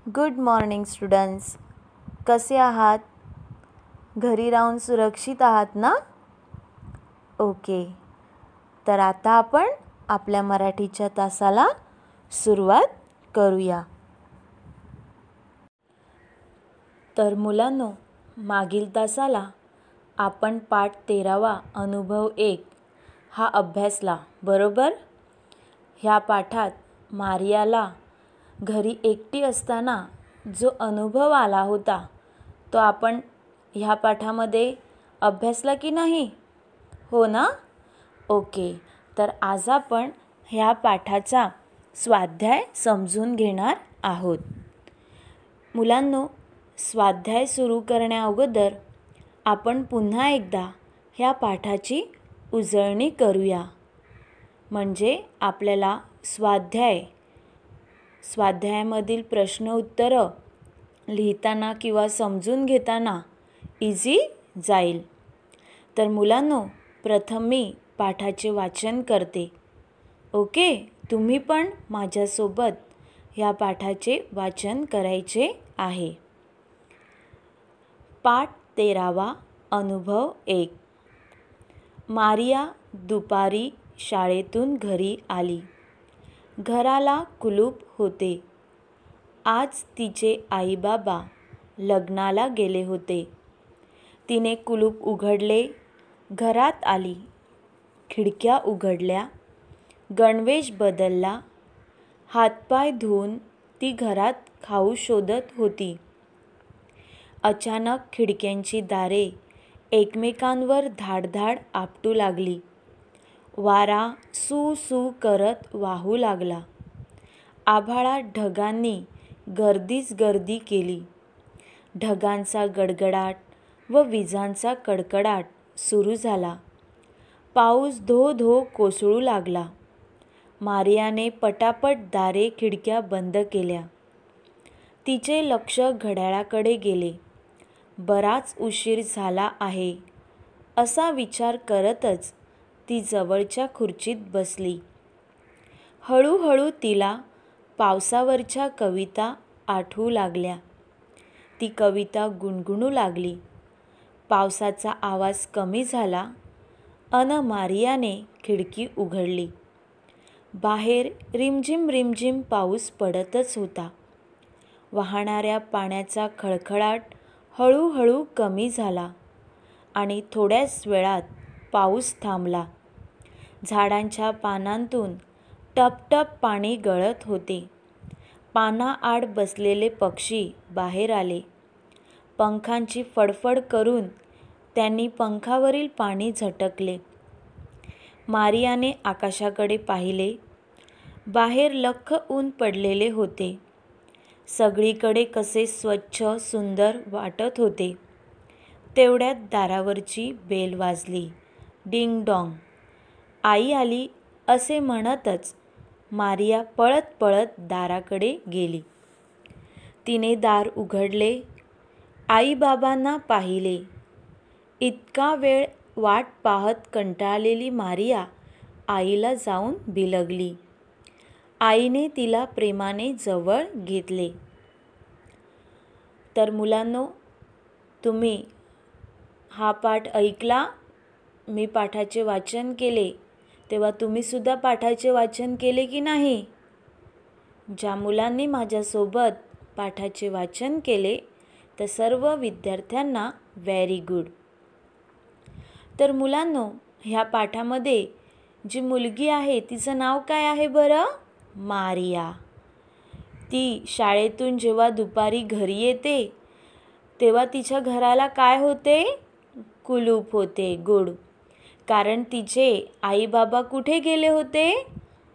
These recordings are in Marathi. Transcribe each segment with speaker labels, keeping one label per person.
Speaker 1: Good morning students. कसे आहात? घरी राहून सुरक्षित आहात ना? ओके. तर आता आपण आपल्या मराठीच्या तासाला सुरुवात करूया. तर मुलांनो, मागील तासाला आपण पाठ 13वा अनुभव 1 हा अभ्यासला, बरोबर? ह्या पाठात मारियाला घरी एकटी असताना जो अनुभव आला होता तो आपण ह्या पाठामध्ये अभ्यासला की नाही? हो ना? ओके. तर आज आपण ह्या पाठाचा स्वाध्याय समजून घेणार आहोत. मुलांनो, स्वाध्याय सुरू करण्याअगोदर आपण पुन्हा एकदा ह्या पाठाची उजळणी करूया. म्हणजे आपल्याला स्वाध्यायामधील प्रश्न उत्तरं लिहिताना किंवा समजून घेताना इझी जाईल. तर मुलांनो, प्रथम मी पाठाचे वाचन करते. ओके, तुम्ही पण माझ्यासोबत ह्या पाठाचे वाचन करायचे आहे. पाठ 13वा अनुभव 1. मारिया दुपारी शाळेतून घरी आली. घराला कुलूप होते. आज तिचे आई बाबा लग्नाला गेले होते. तिने कुलूप उघडले, घरात आली. खिडक्या उघडल्या, गणवेश बदलला. हातपाय धुवून ती घरात खाऊ शोधत होती. अचानक खिडक्यांची दारे एकमेकांवर धाडधाड आपटू लागली. वारा सू सू करत वाहू लागला. आभाळात ढगांनी गर्दीच गर्दी केली. ढगांचा गडगडाट व विजांचा कडकडाट सुरू झाला. पाऊस धो धो कोसळू लागला. मारियाने पटापट दारे खिडक्या बंद केल्या. तिचे लक्ष घड्याळाकडे गेले. बराच उशीर झाला आहे असा विचार करतच ती जवळच्या खुर्चीत बसली. हळूहळू तिला पावसावरच्या कविता आठवू लागल्या. ती कविता गुणगुणू लागली. पावसाचा आवाज कमी झाला अन मारियाने खिडकी उघडली. बाहेर रिमझिम रिमझिम पाऊस पडतच होता. वाहणाऱ्या पाण्याचा खळखळाट हळूहळू कमी झाला आणि थोड्याच वेळात पाऊस थांबला. झाडांच्या पानांतून टपटप पाणी गळत होते. पानाआड बसलेले पक्षी बाहेर आले. पंखांची फडफड करून त्यांनी पंखावरील पाणी झटकले. मारियाने आकाशाकडे पाहिले. बाहेर लख्ख ऊन पडलेले होते. सगळीकडे कसे स्वच्छ सुंदर वाटत होते. तेवढ्यात दारावरची बेल वाजली. Ding dong. आई आली असे म्हणतच मारिया पळत पळत दाराकडे गेली. तिने दार उघडले. आईबाबांना पाहिले. इतका वेळ वाट पाहत कंटाळलेली मारिया आईला जाऊन बिलगली. आईने तिला प्रेमाने जवळ घेतले. तर मुलांनो, तुम्ही हा पाठ ऐकला. मी पाठाचे वाचन केले तेव्हा तुम्हीसुद्धा पाठाचे वाचन केले की नाही? ज्या मुलांनी माझ्यासोबत पाठाचे वाचन केले त्या सर्व विद्यार्थ्यांना व्हेरी गुड. तर मुलांनो, ह्या पाठामध्ये जी मुलगी आहे तिचं नाव काय आहे बरं? मारिया. ती शाळेतून जेव्हा दुपारी घरी येते तेव्हा तिच्या घराला काय होते? कुलूप होते. गुड. कारण तिचे आई बाबा कुठे गेले होते?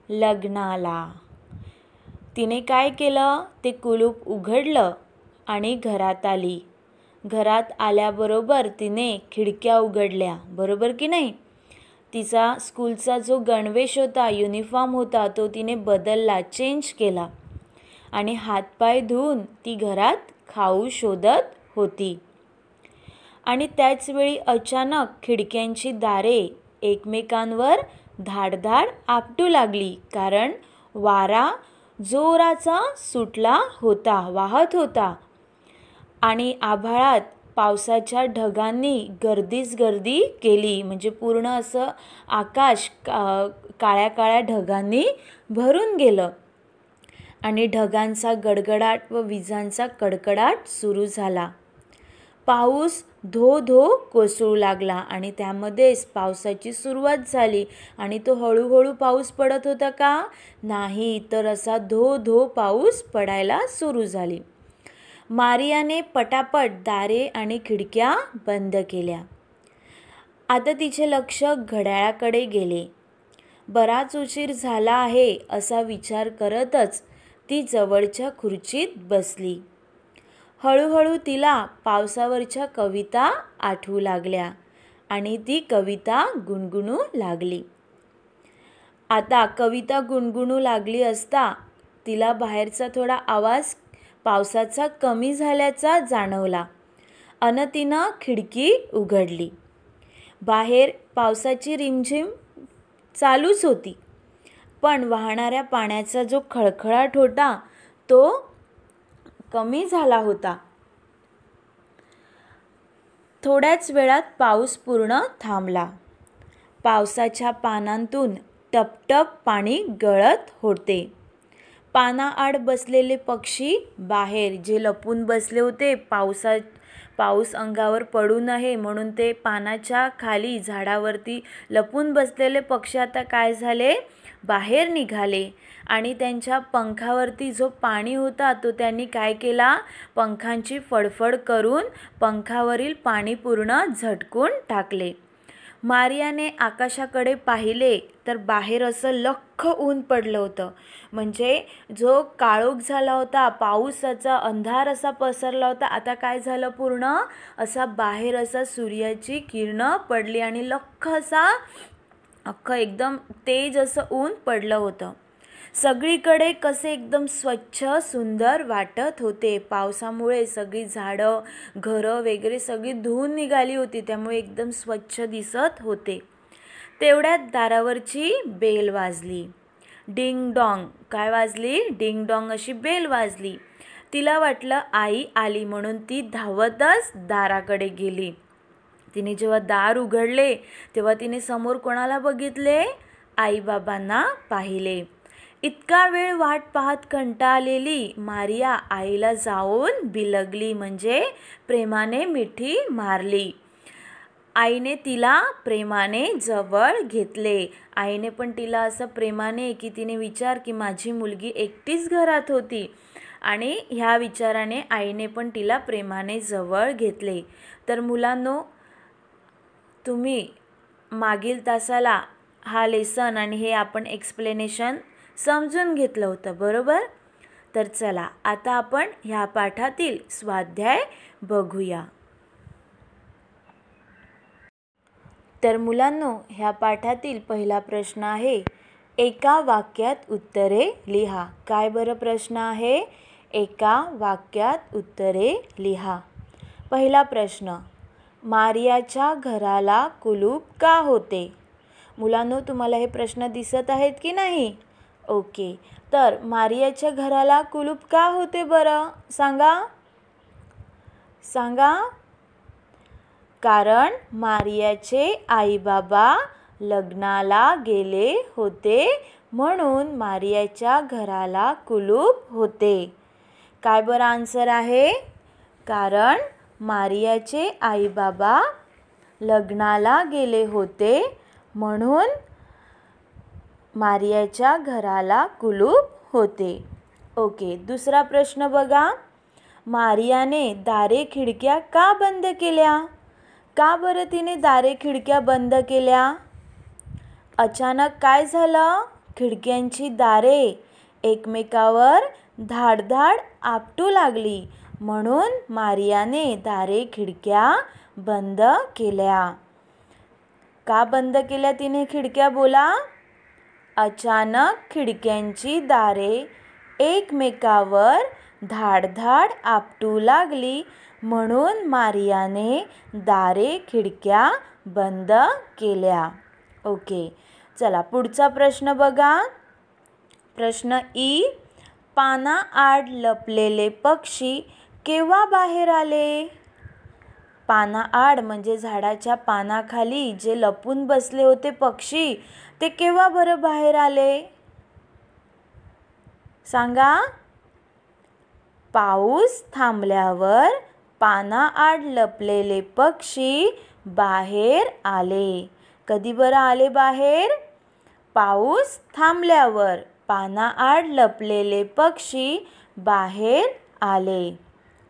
Speaker 1: लग्नाला. तिने काय केलं? ते कुलूप उघडलं आणि घरात आली. घरात आल्याबरोबर तिने खिडक्या उघडल्या, बरोबर की नाही? तिचा स्कूलचा जो गणवेश होता, युनिफॉर्म होता, तो तिने बदलला, चेंज केला आणि हातपाय धुवून ती घरात खाऊ शोधत होती. आणि त्याचवेळी अचानक खिडक्यांची दारे एकमेकांवर धाडधाड आपटू लागली. कारण वारा जोराचा सुटला होता, वाहत होता आणि आभाळात पावसाच्या ढगांनी गर्दीच गर्दी केली. म्हणजे पूर्ण असं आकाश काळ्या काळ्या ढगांनी भरून गेलं आणि ढगांचा गडगडाट व विजांचा कडकडाट सुरू झाला. पाऊस धो धो कोसळू लागला आणि त्यामध्येच पावसाची सुरुवात झाली. आणि तो हळूहळू पाऊस पडत होता का? नाही, तर असा धो धो पाऊस पडायला सुरू झाली. मारियाने पटापट दारे आणि खिडक्या बंद केल्या. आता तिचे लक्ष घड्याळाकडे गेले. बराच उशीर झाला आहे असा विचार करतच ती जवळच्या खुर्चीत बसली. हळूहळू तिला पावसावरच्या कविता आठवू लागल्या आणि ती कविता गुणगुणू लागली. आता कविता गुणगुणू लागली असता तिला बाहेरचा थोडा आवाज पावसाचा कमी झाल्याचा जाणवला अन तिनं खिडकी उघडली. बाहेर पावसाची रिमझिम चालूच होती, पण वाहणाऱ्या पाण्याचा जो खळखळाट होता तो कमी झाला होता. थोड्याच वेळात पाऊस पूर्ण थांबला. पावसाच्या पानांतून टपटप पाणी गळत होते. पानाआड बसलेले पक्षी बाहेर जे लपून बसले होते, पाऊस अंगावर पडू नये म्हणून ते पानाच्या खाली झाडावरती लपून बसलेले पक्षी आता काय झाले? बाहेर निघाले आणि त्यांच्या पंखावरती जो पाणी होता तो त्यांनी काय केला? पंखांची फडफड करून पंखावरील पाणी पूर्ण झटकून टाकले. मारियाने आकाशाकडे पाहिले तर बाहेर असं लख्ख ऊन पडलं होतं. म्हणजे जो काळोख झाला होता, पावसाचा अंधार असा पसरला होता, आता काय झालं? पूर्ण असा बाहेर असा सूर्याची किरणं पडली आणि लख्ख असा अख्खं एकदम तेज असं ऊन पडलं होतं. सगळीकडे कसे एकदम स्वच्छ सुंदर वाटत होते. पावसामुळे सगळी झाडं, घरं वगैरे सगळी धुवून निघाली होती, त्यामुळे एकदम स्वच्छ दिसत होते. तेवढ्यात दारावरची बेल वाजली. Ding dong. काय वाजली? डिंग डॉंग अशी बेल वाजली. तिला वाटलं आई आली म्हणून ती धावतच दाराकडे गेली. तिने जेव्हा दार उघडले तेव्हा तिने समोर कोणाला बघितले? आईबाबांना पाहिले. इतका वेळ वाट पाहत कंटाळलेली मारिया आईला जाऊन बिलगली, म्हणजे प्रेमाने मिठी मारली. आईने तिला प्रेमाने जवळ घेतले. आईने पण तिला असं प्रेमाने की तिने विचार की माझी मुलगी एकटीच घरात होती आणि ह्या विचाराने आईने पण तिला प्रेमाने जवळ घेतले. तर मुलांनो, तुम्ही मागील तासाला हा लेसन आणि हे आपण एक्सप्लेनेशन समजून घेतलं होतं, बरोबर? तर चला आता आपण ह्या पाठातील स्वाध्याय बघूया. तर मुलांनो, ह्या पाठातील पहिला प्रश्न आहे, एका वाक्यात उत्तरे लिहा. काय बरं प्रश्न आहे? एका वाक्यात उत्तरे लिहा. पहिला प्रश्न, मारियाच्या घराला कुलूप का होते? मुलांनो, तुम्हाला हे प्रश्न दिसत आहेत की नाही? ओके, तर मारियाच्या घराला कुलूप का होते बरं? सांगा सांगा. कारण मारियाचे आईबाबा लग्नाला गेले होते म्हणून मारियाच्या घराला कुलूप होते. काय बरं आन्सर आहे? कारण मारियाचे आईबाबा लग्नाला गेले होते म्हणून मारियाच्या घराला कुलूप होते. ओके, दुसरा प्रश्न बघा. मारियाने दारे खिडक्या का बंद केल्या? का बरं तिने दारे खिडक्या बंद केल्या? अचानक काय झालं? खिडक्यांची दारे एकमेकावर धाडधाड आपटू लागली म्हणून मारियाने दारे खिडक्या बंद केल्या. का बंद केल्या तिने खिडक्या? बोला. अचानक खिडक्यांची दारे एकमेकावर धाडधाड आपटू लागली म्हणून मारियाने दारे खिडक्या बंद केल्या. ओके, चला पुढचा प्रश्न बघा. प्रश्न ई, पानाआड लपलेले पक्षी केव्हा बाहेर आले? पानाआड म्हणजे झाडाच्या पानाखाली जे लपून बसले होते पक्षी, ते केव्हा बरं बाहेर आले? सांगा. पाऊस थांबल्यावर पानाआड लपलेले पक्षी बाहेर आले. कधी बरं आले बाहेर? पाऊस थांबल्यावर पानाआड लपलेले पक्षी बाहेर आले.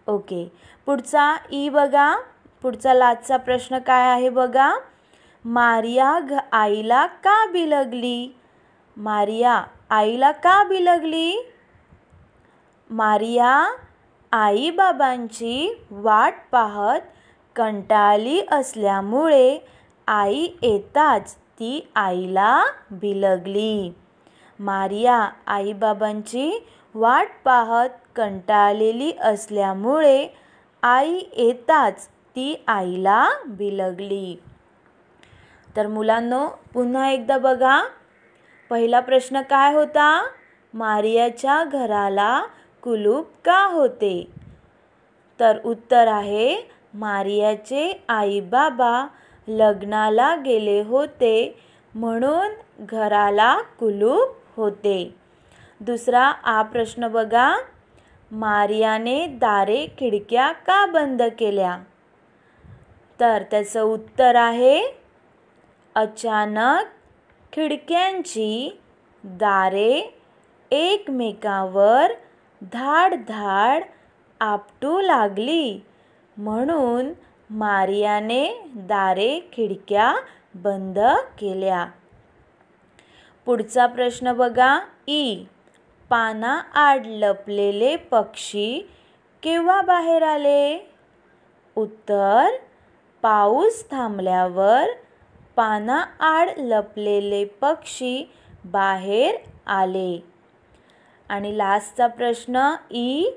Speaker 1: ओके. पुढचा ई बघा. पुढचा लास्टचा प्रश्न काय आहे बघा. मारिया आईला का बिलगली? मारिया आईला का बिलगली? मारिया आई बाबांची वाट पाहत कंटाळली असल्यामुळे आई येताच ती आईला बिलगली. मारिया आई बाबांची वाट पाहत कंटाळलेली असल्यामुळे आई येताच ती आईला बिलगली. तर मुलांनो, पुन्हा एकदा बघा. पहिला प्रश्न काय होता? मारियाच्या घराला कुलूप का होते? तर उत्तर आहे मारियाचे आई बाबा लग्नाला गेले होते म्हणून घराला कुलूप होते. दुसरा आ प्रश्न बघा. मारियाने दारे खिडक्या का बंद केल्या? तर त्याचं उत्तर आहे अचानक खिडक्यांची दारे एकमेकांवर धाड धाड आपटू लागली म्हणून मारियाने दारे खिडक्या बंद केल्या. पुढचा प्रश्न बघा. ई. पानाआड लपलेले पक्षी केव्हा बाहेर आले? उत्तर पाऊस थांबल्यावर पानाआड लपलेले पक्षी बाहेर आले. आणि लास्टचा प्रश्न ई.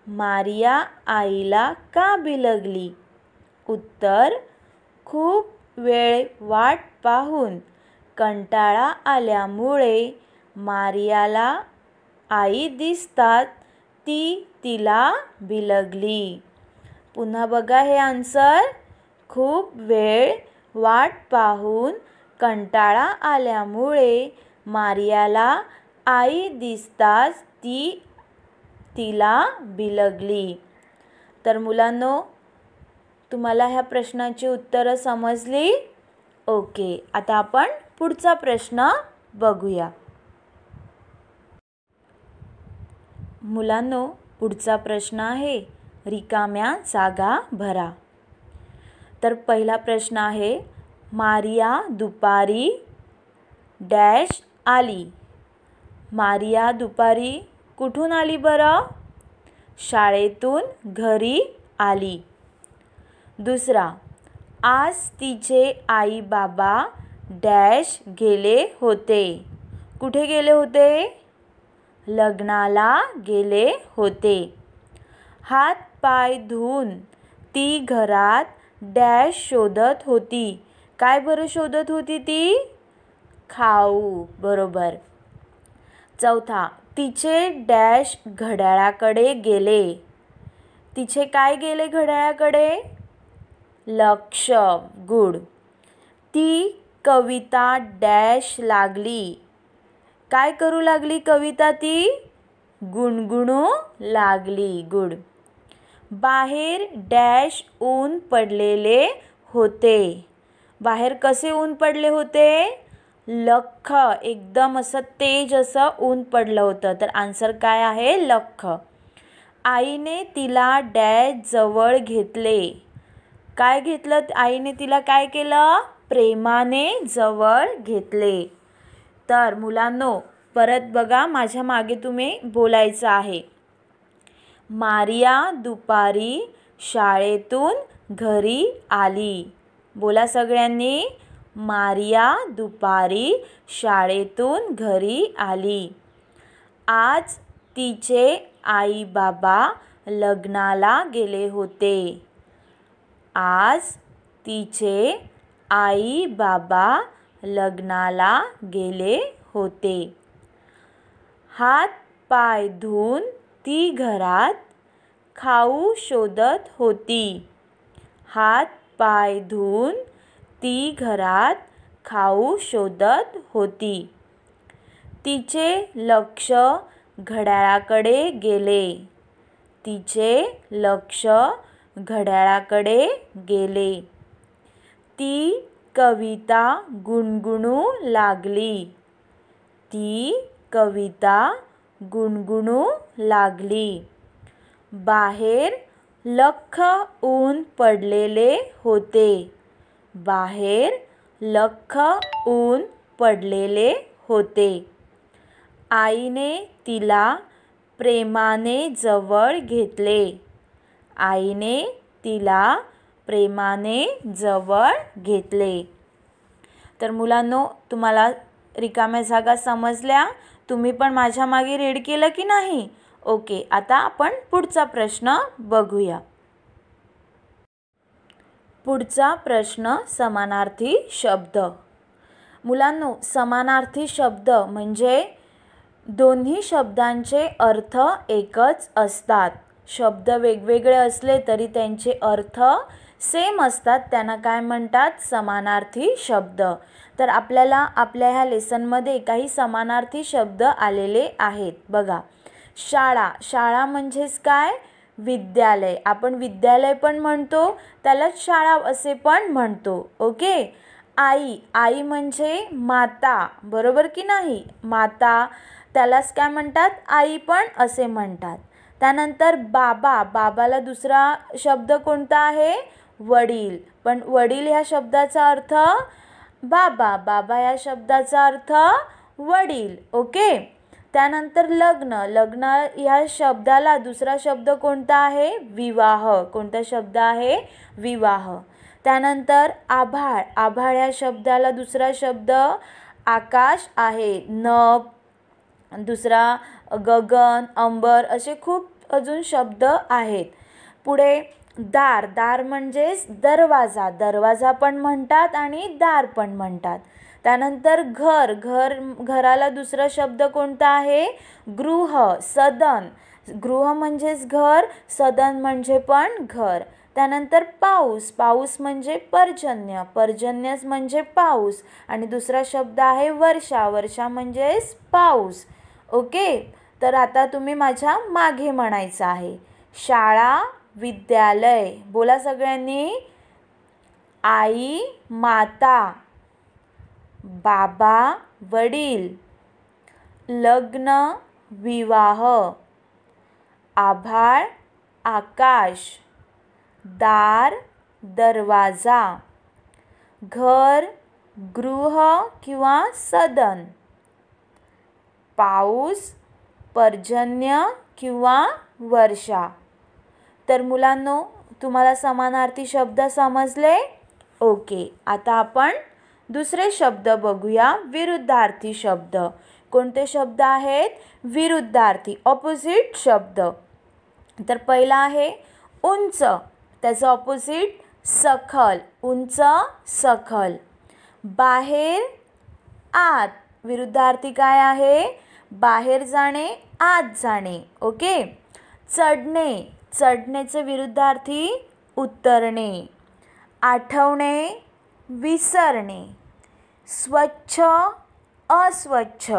Speaker 1: मारिया आईला का बिलगली? उत्तर खूप वेळ वाट पाहून कंटाळा आल्यामुळे मारियाला आई दिसतात ती तिला बिलगली. पुन्हा बघा हे आन्सर. खूप वेळ वाट पाहून कंटाळा आल्यामुळे मारियाला आई दिसताच ती तिला बिलगली. तर मुलांनो, तुम्हाला ह्या प्रश्नाची उत्तरं समजली? ओके. आता आपण पुढचा प्रश्न बघूया. मुलांनो, पुढचा प्रश्न आहे रिकाम्या जागा भरा. तर पहिला प्रश्न आहे मारिया दुपारी डॅश आली. मारिया दुपारी कुठून आली बरं? शाळेतून घरी आली. दुसरा, आज तिचे आई बाबा डॅश गेले होते. कुठे गेले होते? लग्नाला गेले होते. हात पाय धुवून ती घरात डॅश शोधत होती. काय बरं शोधत होती ती? खाऊ. बरोबर. चौथा, तिचे डॅश घड्याळाकडे गेले. तिचे काय गेले घड्याळाकडे? लक्ष. गुड. ती कविता डॅश लागली. काय करू लागली कविता ती? गुणगुणू लागली. गुड. बाहेर डॅश ऊन पडलेले होते. बाहेर कसे ऊन पडले होते? लख्ख. एकदम असं तेज असं ऊन पडलं होतं. तर आन्सर काय आहे? लख्ख. आईने तिला डॅश जवळ घेतले. काय घेतलं? आईने तिला काय केलं? प्रेमाने जवळ घेतले. तर मुलांनो, परत बघा, माझ्या मागे तुम्ही बोलायचं आहे. मारिया दुपारी शाळेतून घरी आली. बोला सगळ्यांनी. मारिया दुपारी शाळेतून घरी आली. आज तिचे आई बाबा लग्नाला गेले होते. आज तिचे आई बाबा लग्नाला गेले होते. हात पाय धुवून ती घरात खाऊ शोधत होती. हात पाय धुवून ती घरात खाऊ शोधत होती. तिचे लक्ष घड्याळाकडे गेले. तिचे लक्ष घड्याळाकडे गेले. ती कविता गुणगुणू लागली. ती कविता गुणगुणू लागली. बाहेर लख्ख ऊन पडलेले होते. बाहेर लख्ख ऊन पडलेले होते. आईने तिला प्रेमाने जवळ घेतले. आईने तिला प्रेमाने जवळ घेतले. तर मुलांनो, तुम्हाला रिकाम्या जागा समजल्या? तुम्ही पण माझ्या मागे रीड केलं की नाही? ओके, आता आपण पुढचा प्रश्न बघूया. पुढचा प्रश्न समानार्थी शब्द. मुलांनो, समानार्थी शब्द म्हणजे दोन्ही शब्दांचे अर्थ एकच असतात. शब्द वेगवेगळे असले तरी त्यांचे अर्थ सेम असतात. त्यांना काय म्हणतात? समानार्थी शब्द. तर आपल्याला आपल्या ह्या लेसनमध्ये काही समानार्थी शब्द आलेले आहेत. बघा, शाळा. शाळा म्हणजेच काय? विद्यालय. आपण विद्यालय पण म्हणतो, त्यालाच शाळा असे पण म्हणतो. ओके. आई. आई म्हणजे माता, बरोबर की नाही? माता, त्यालाच काय म्हणतात? आई पण असे म्हणतात. त्यानंतर बाबा. बाबाला दुसरा शब्द कोणता आहे? वडील. पण वडील ह्या शब्दाचा अर्थ बाबा. बाबा या शब्दाचा अर्थ वडील. ओके. त्यानंतर लग्न. लग्न ह्या शब्दाला दुसरा शब्द कोणता आहे? विवाह. कोणता शब्द आहे? विवाह. त्यानंतर आभाळ. आभाळ ह्या शब्दाला दुसरा शब्द आकाश आहे. नभ, दुसरा गगन, अंबर, असे खूप अजून शब्द आहेत. पुढे दार. दार म्हणजेच दरवाजा. दरवाजा पण म्हणतात आणि दार पण म्हणतात. त्यानंतर घर. घराला दुसरा शब्द कोणता आहे? गृह. सदन. गृह म्हणजेच घर, सदन म्हणजे पण घर. त्यानंतर पाऊस. पाऊस म्हणजे पर्जन्य. पर्जन्य म्हणजे पाऊस. आणि दुसरा शब्द आहे वर्षा. वर्षा म्हणजेच पाऊस. ओके. तर आता तुम्ही माझ्या मागे म्हणायचं आहे. शाळा, विद्यालय. बोला सगळ्यांनी. आई, माता. बाबा, वडील. लग्न, विवाह. आभाळ, आकाश. दार, दरवाजा. घर, गृह किंवा सदन. पाऊस, पर्जन्य किंवा वर्षा. तर मुलांनो, तुम्हाला समानार्थी शब्द समजले? ओके. आता आपण दुसरे शब्द बघूया. विरुद्धार्थी शब्द. कोणते शब्द आहेत? विरुद्धार्थी, ऑपोजिट शब्द. तर पहिला आहे उंच. त्याचं ऑपोजिट सखल. उंच, सखल. बाहेर, आत. विरुद्धार्थी काय आहे? बाहेर जाणे, आत जाणे. ओके. चढणे. चढण्याचे विरुद्धार्थी उतरणे. आठवणे, विसरणे. स्वच्छ, अस्वच्छ.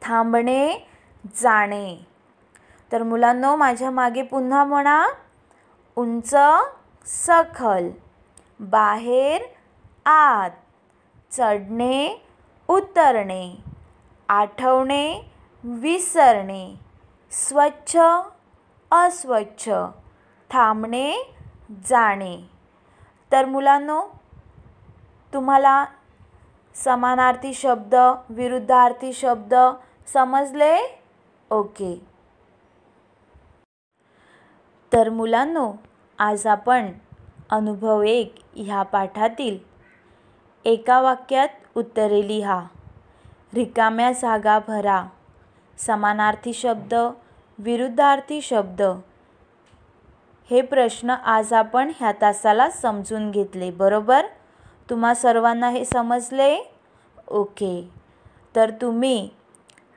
Speaker 1: थांबणे, जाणे. तर मुलांनो, माझ्या मागे पुन्हा म्हणा. उंच, सखल. बाहेर, आत. चढणे, उतरणे. आठवणे, विसरणे. स्वच्छ, अस्वच्छ. थांबणे, जाणे. तर मुलांनो, तुम्हाला समानार्थी शब्द, विरुद्धार्थी शब्द समजले? ओके. तर मुलांनो, आज आपण अनुभव 1 ह्या पाठातील एका वाक्यात उत्तरे लिहा, रिकाम्या जागा भरा, समानार्थी शब्द, विरुद्धार्थी शब्द हे प्रश्न आज आपण ह्या तासाला समजून घेतले. बरोबर? तुम्हा सर्वांना हे समजले? ओके. तर तुम्ही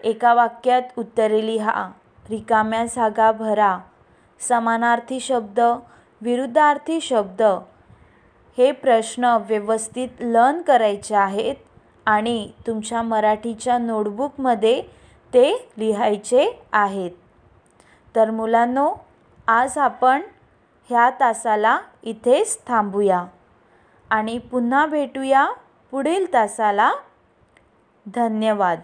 Speaker 1: एका वाक्यात उत्तरे लिहा, रिकाम्या जागा भरा, समानार्थी शब्द, विरुद्धार्थी शब्द हे प्रश्न व्यवस्थित लर्न करायचे आहेत आणि तुमच्या मराठीच्या नोटबुकमध्ये ते लिहायचे आहेत. तर मुलांनो, आज आपण ह्या तासाला इथेच थांबूया आणि पुन्हा भेटूया पुढील तासाला. धन्यवाद.